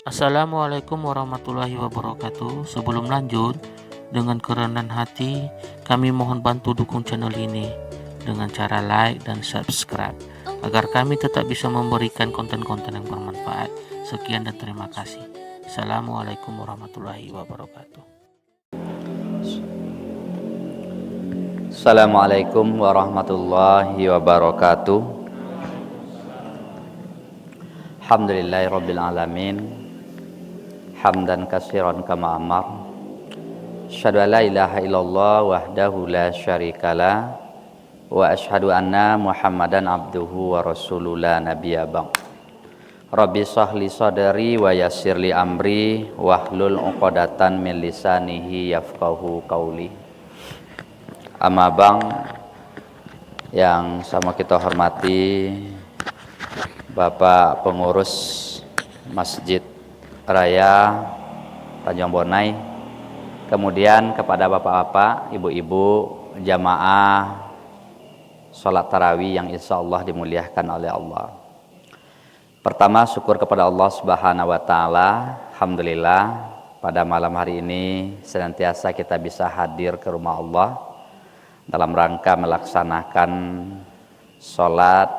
Assalamualaikum warahmatullahi wabarakatuh. Sebelum lanjut, dengan kerendahan hati, kami mohon bantu dukung channel ini dengan cara like dan subscribe agar kami tetap bisa memberikan konten-konten yang bermanfaat. Sekian dan terima kasih. Assalamualaikum warahmatullahi wabarakatuh. Assalamualaikum warahmatullahi wabarakatuh. Alhamdulillahirabbil alamin. Hamdan katsiran kama amar. Asyhadu an la ilaha illallah wahdahu la syarikalah wa asyhadu anna Muhammadan abduhu wa rasuluhu la nabiyya ba'd. Rabbi shrahli sadri wa yassirli amri wahlul 'uqdatam min lisanihi yafqahu qauli. Amma bang, yang sama kita hormati Bapak Pengurus Masjid Raya Tanjung Bonai, kemudian kepada bapak-bapak, ibu-ibu, jamaah sholat tarawih yang insya Allah dimuliakan oleh Allah. Pertama, syukur kepada Allah Subhanahu wa Ta'ala. Alhamdulillah, pada malam hari ini senantiasa kita bisa hadir ke rumah Allah dalam rangka melaksanakan sholat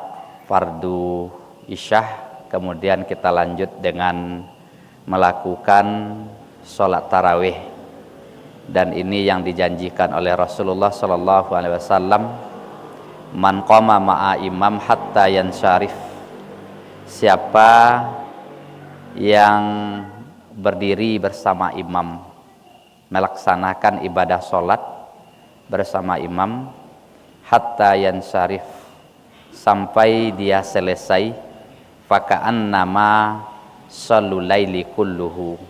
fardu isyah, kemudian kita lanjut dengan melakukan sholat tarawih. Dan ini yang dijanjikan oleh Rasulullah Sallallahu Alaihi Wasallam, man qama ma'a imam hatta yansharif, siapa yang berdiri bersama imam melaksanakan ibadah sholat bersama imam hatta yansharif, sampai dia selesai, faka'annama sholul laili kulluhu,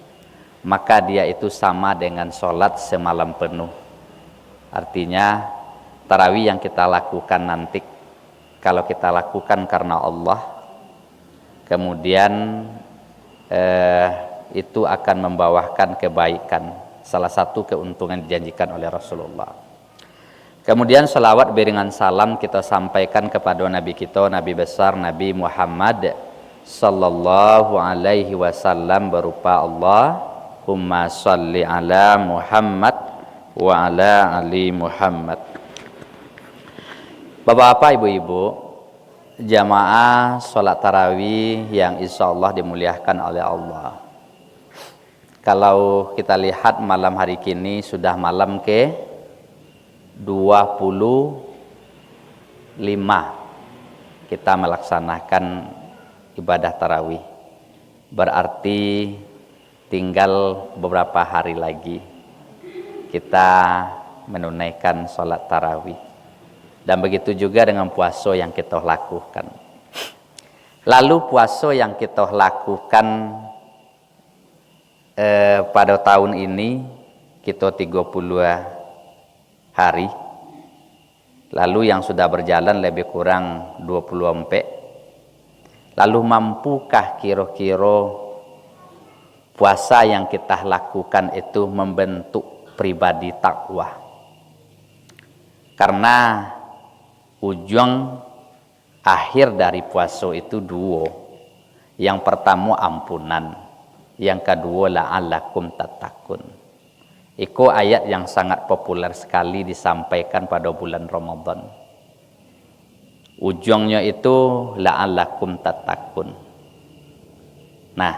maka dia itu sama dengan sholat semalam penuh. Artinya tarawih yang kita lakukan nanti, kalau kita lakukan karena Allah, kemudian itu akan membawakan kebaikan. Salah satu keuntungan dijanjikan oleh Rasulullah. Kemudian salawat beriringan salam kita sampaikan kepada Nabi kita, Nabi besar Nabi Muhammad Sallallahu Alaihi Wasallam, berupa Allahumma salli ala Muhammad wa ala ali Muhammad. Bapak-bapak, ibu-ibu, jamaah sholat tarawih yang insya Allah dimuliakan oleh Allah. Kalau kita lihat malam hari kini sudah malam ke 25 kita melaksanakan ibadah tarawih. Berarti tinggal beberapa hari lagi kita menunaikan sholat tarawih. Dan begitu juga dengan puasa yang kita lakukan. Lalu puasa yang kita lakukan pada tahun ini kita 30 hari. Lalu yang sudah berjalan lebih kurang 24. Lalu mampukah kira-kira puasa yang kita lakukan itu membentuk pribadi takwa? Karena ujung akhir dari puasa itu dua. Yang pertama ampunan, yang kedua la'allakum tattaqun. Itu ayat yang sangat populer sekali disampaikan pada bulan Ramadan. Ujungnya itu la'allakum tattaqun. Nah,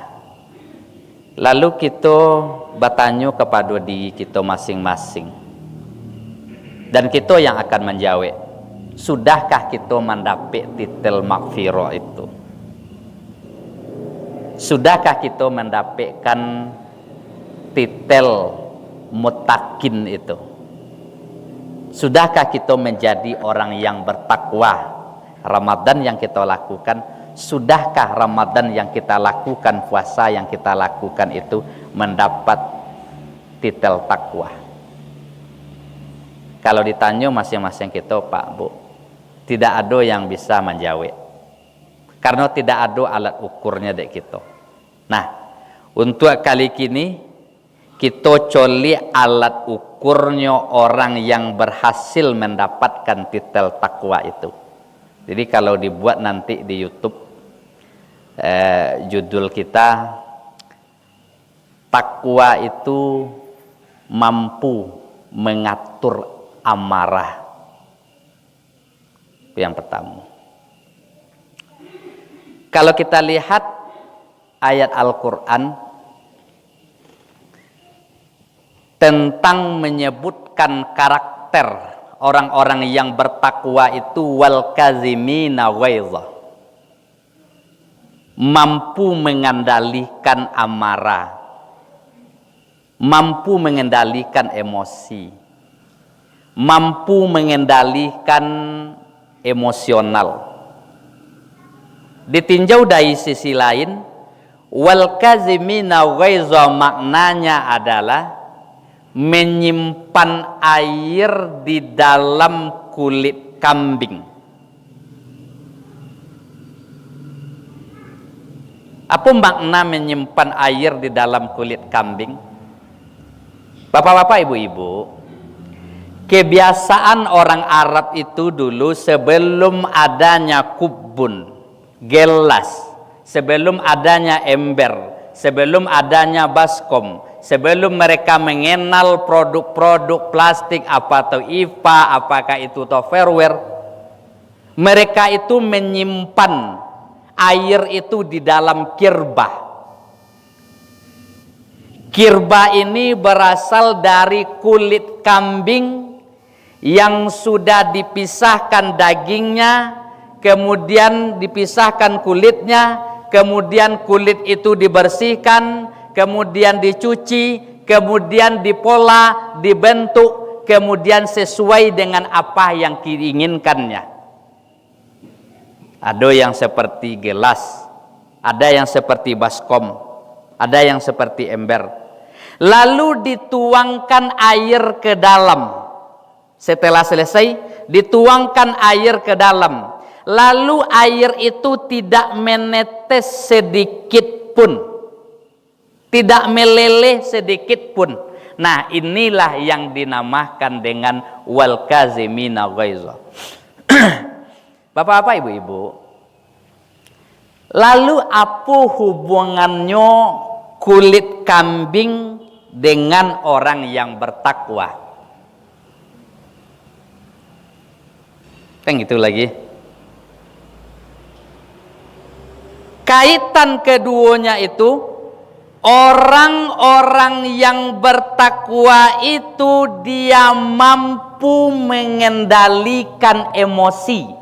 lalu kita bertanya kepada diri kita masing-masing, dan kita yang akan menjawab, sudahkah kita mendapat titel maghfirah itu? Sudahkah kita mendapatkan titel muttaqin itu? Sudahkah kita menjadi orang yang bertakwa? Ramadan yang kita lakukan, sudahkah Ramadan yang kita lakukan, puasa yang kita lakukan itu mendapat titel takwa? Kalau ditanya masing-masing kita, Pak, Bu, tidak ada yang bisa menjawab. Karena tidak ada alat ukurnya dek kita. Nah, untuk kali ini kita coli alat ukurnya orang yang berhasil mendapatkan titel takwa itu. Jadi kalau dibuat nanti di YouTube judul kita Takwa itu mampu mengatur amarah. Itu yang pertama. Kalau kita lihat ayat Al-Quran tentang menyebutkan karakter orang-orang yang bertakwa itu wal kazimina ghaidha, mampu mengendalikan amarah, mampu mengendalikan emosi, mampu mengendalikan emosional. Ditinjau dari sisi lain, wal kazimina ghaidha maknanya adalah menyimpan air di dalam kulit kambing. Apa makna menyimpan air di dalam kulit kambing? Bapak-bapak, ibu-ibu, kebiasaan orang Arab itu dulu sebelum adanya kubun, gelas, sebelum adanya ember, sebelum adanya baskom, sebelum mereka mengenal produk-produk plastik apa atau IPA, apakah itu Tupperware, mereka itu menyimpan air itu di dalam kirbah. Kirbah ini berasal dari kulit kambing yang sudah dipisahkan dagingnya, kemudian dipisahkan kulitnya, kemudian kulit itu dibersihkan, kemudian dicuci, kemudian dipola, dibentuk, kemudian sesuai dengan apa yang diinginkannya. Ada yang seperti gelas, ada yang seperti baskom, ada yang seperti ember. Lalu dituangkan air ke dalam. Setelah selesai, dituangkan air ke dalam. Lalu air itu tidak menetes sedikit pun, tidak meleleh sedikit pun. Nah, inilah yang dinamakan dengan wal kazimina ghaidha. Bapak-bapak, ibu-ibu, lalu apa hubungannya kulit kambing dengan orang yang bertakwa? Kan gitu lagi. Kaitan keduanya itu, orang-orang yang bertakwa itu dia mampu mengendalikan emosi.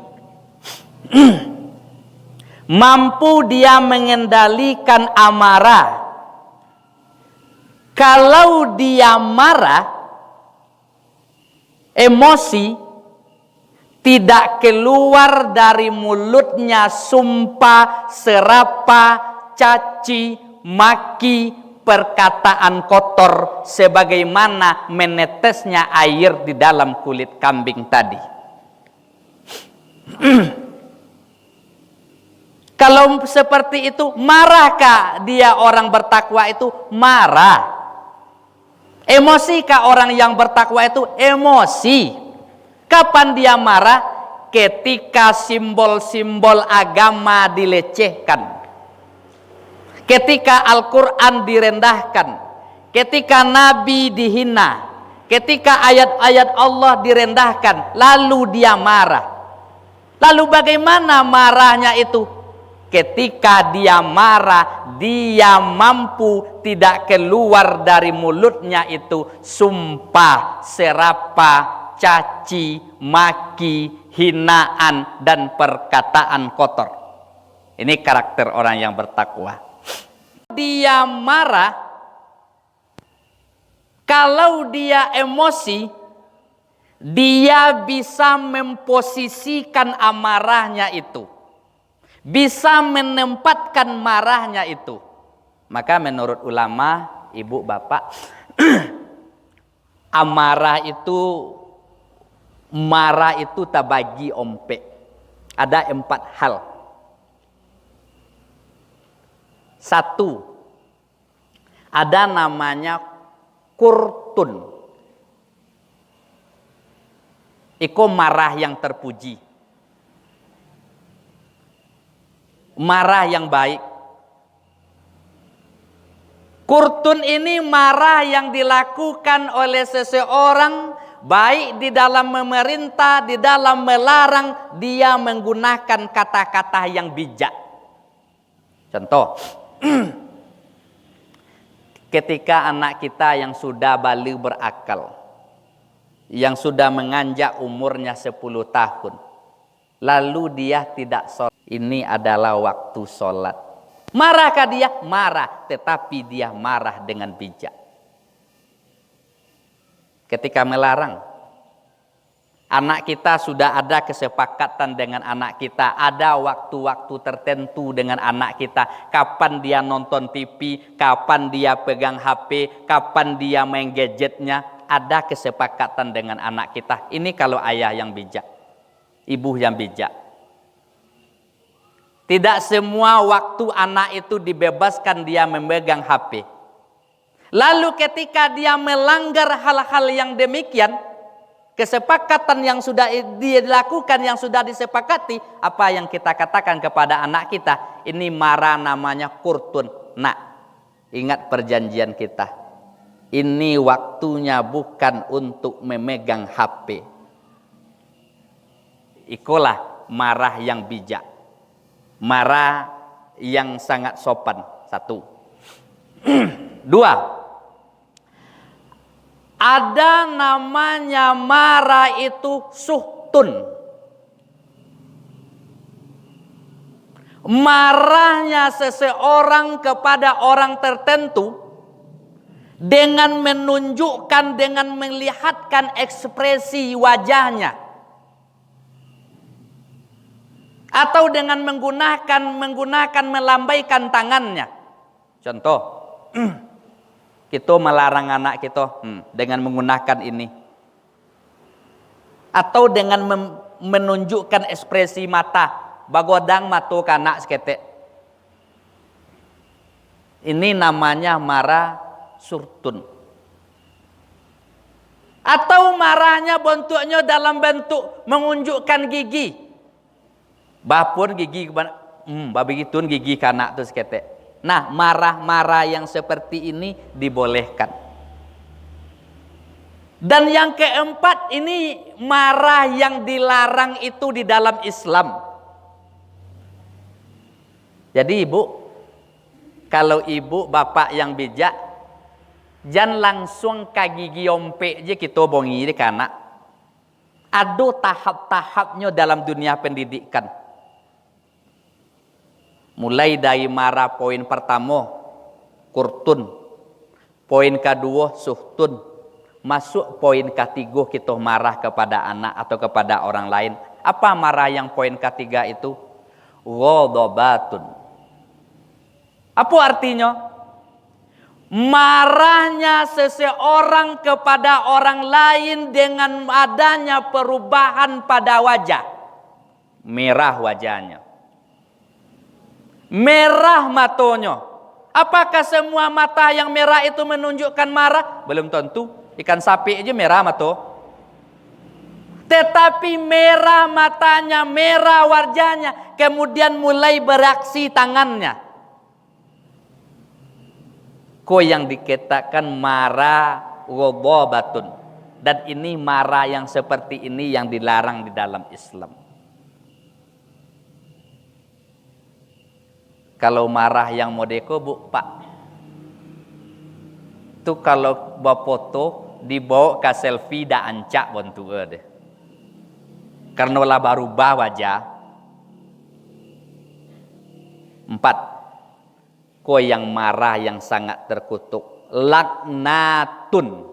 Mampu dia mengendalikan amarah. Kalau dia marah, emosi, tidak keluar dari mulutnya sumpah, serapah, caci, maki, perkataan kotor, sebagaimana menetesnya air di dalam kulit kambing tadi. Kalau seperti itu, marahkah dia orang bertakwa itu? Marah. Emosikah orang yang bertakwa itu? Emosi. Kapan dia marah? Ketika simbol-simbol agama dilecehkan, ketika Al-Quran direndahkan, ketika Nabi dihina, ketika ayat-ayat Allah direndahkan, lalu dia marah. Lalu bagaimana marahnya itu? Ketika dia marah, dia mampu tidak keluar dari mulutnya itu sumpah, serapah, caci, maki, hinaan, dan perkataan kotor. Ini karakter orang yang bertakwa. Dia marah, kalau dia emosi, dia bisa memposisikan amarahnya itu, bisa menempatkan marahnya itu. Maka menurut ulama, ibu bapak, amarah itu, marah itu tabagi ompe. Ada 4 hal. 1, ada namanya kurtun. Iko marah yang terpuji, marah yang baik. Kurtun ini marah yang dilakukan oleh seseorang, baik di dalam memerintah, di dalam melarang, dia menggunakan kata-kata yang bijak. Contoh, ketika anak kita yang sudah balik berakal, yang sudah menganjak umurnya 10 tahun, lalu dia tidak sholat, ini adalah waktu sholat. Marahkah dia? Marah, tetapi dia marah dengan bijak. Ketika melarang, anak kita sudah ada kesepakatan dengan anak kita, ada waktu-waktu tertentu dengan anak kita, kapan dia nonton TV, kapan dia pegang HP, kapan dia main gadgetnya, ada kesepakatan dengan anak kita. Ini kalau ayah yang bijak, ibu yang bijak. Tidak semua waktu anak itu dibebaskan dia memegang HP. Lalu ketika dia melanggar hal-hal yang demikian, kesepakatan yang sudah dilakukan, yang sudah disepakati, apa yang kita katakan kepada anak kita? Ini marah, namanya kurtun. Nak, ingat perjanjian kita. Ini waktunya bukan untuk memegang HP. Ikulah marah yang bijak. Marah yang sangat sopan. 1. 2. Ada namanya marah itu suhtun. Marahnya seseorang kepada orang tertentu dengan menunjukkan, dengan melihatkan ekspresi wajahnya, atau dengan menggunakan melambaikan tangannya. Contoh, kita melarang anak kita dengan menggunakan ini, atau dengan menunjukkan ekspresi mata, bagodang mata kanak seketek. Ini namanya marah surtun. Atau marahnya bentuknya dalam bentuk menunjukkan gigi. Bapun gigi, babigitun gigi kanak tu seketek. Nah, marah-marah yang seperti ini dibolehkan. Dan yang keempat, ini marah yang dilarang itu di dalam Islam. Jadi ibu, kalau ibu bapak yang bijak, jangan langsung kagigi ompe je kita bongi di kanak. Ada tahap-tahapnya dalam dunia pendidikan. Mulai dari marah poin pertama, kurtun. Poin kedua, suhtun. Masuk poin ketiga, kita marah kepada anak atau kepada orang lain. Apa marah yang poin ketiga itu? Ghadabatun. Apa artinya? Marahnya seseorang kepada orang lain dengan adanya perubahan pada wajah. Merah wajahnya. Merah matanya. Apakah semua mata yang merah itu menunjukkan marah? Belum tentu. Ikan sapi aja merah mata. Tetapi merah matanya, merah wajahnya, kemudian mulai beraksi tangannya. Ko yang dikatakan marah ghadabatun. Dan ini marah yang seperti ini yang dilarang di dalam Islam. Kalau marah yang modeko, bu, pak, itu kalau bawa foto dibawa ke selfie dah ancak bontu deh. Karena lah berubah wajah. 4. Ko yang marah yang sangat terkutuk, laknatun.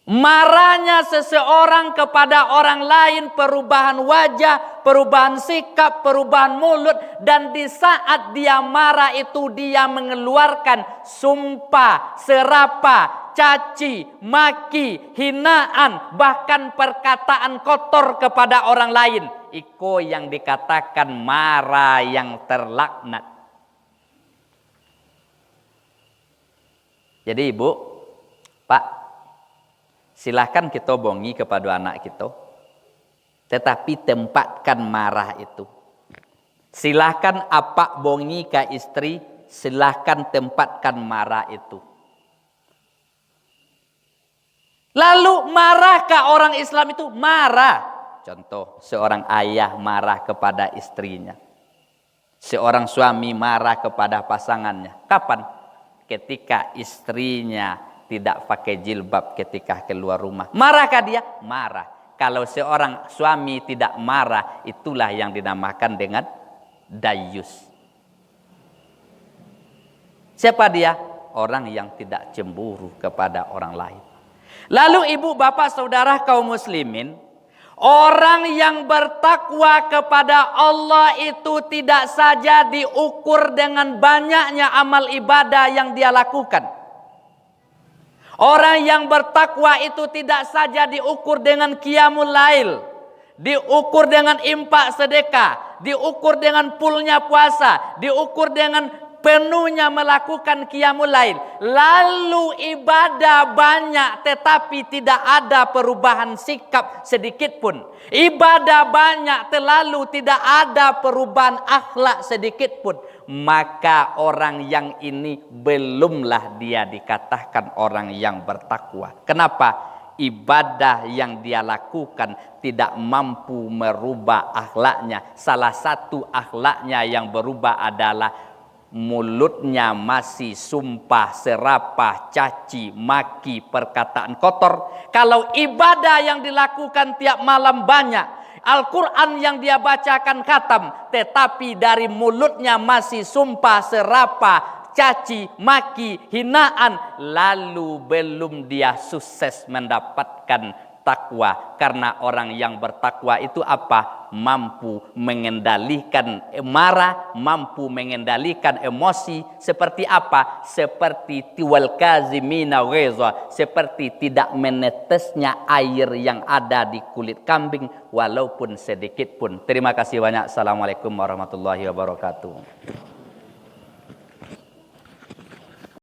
Marahnya seseorang kepada orang lain, perubahan wajah, perubahan sikap, perubahan mulut, dan di saat dia marah itu dia mengeluarkan sumpah, serapah, caci, maki, hinaan, bahkan perkataan kotor kepada orang lain. Iko yang dikatakan marah yang terlaknat. Jadi ibu, pak, silahkan kita bongi kepada anak kita, tetapi tempatkan marah itu. Silahkan apa bongi ke istri, silahkan tempatkan marah itu. Lalu marah ke orang Islam itu? Marah. Contoh, seorang ayah marah kepada istrinya. Seorang suami marah kepada pasangannya. Kapan? Ketika istrinya tidak pakai jilbab ketika keluar rumah. Marahkah dia? Marah. Kalau seorang suami tidak marah, itulah yang dinamakan dengan dayus. Siapa dia? Orang yang tidak cemburu kepada orang lain. Lalu ibu, bapak, saudara kaum muslimin, orang yang bertakwa kepada Allah itu tidak saja diukur dengan banyaknya amal ibadah yang dia lakukan. Orang yang bertakwa itu tidak saja diukur dengan qiyamul lail, diukur dengan infak sedekah, diukur dengan pulnya puasa, diukur dengan penuhnya melakukan qiyamul lail. Lalu ibadah banyak tetapi tidak ada perubahan sikap sedikit pun. Ibadah banyak terlalu tidak ada perubahan akhlak sedikit pun. Maka orang yang ini belumlah dia dikatakan orang yang bertakwa. Kenapa? Ibadah yang dia lakukan tidak mampu merubah akhlaknya. Salah satu akhlaknya yang berubah adalah mulutnya masih sumpah, serapah, caci, maki, perkataan kotor. Kalau ibadah yang dilakukan tiap malam banyak, Al-Quran yang dia bacakan khatam, tetapi dari mulutnya masih sumpah, serapah, caci, maki, hinaan, lalu belum dia sukses mendapatkan takwa. Karena orang yang bertakwa itu apa? Mampu mengendalikan marah, mampu mengendalikan emosi. Seperti apa? Seperti tiwal kazimina ghaiza, seperti tidak menetesnya air yang ada di kulit kambing walaupun sedikit pun. Terima kasih banyak. Assalamualaikum warahmatullahi wabarakatuh.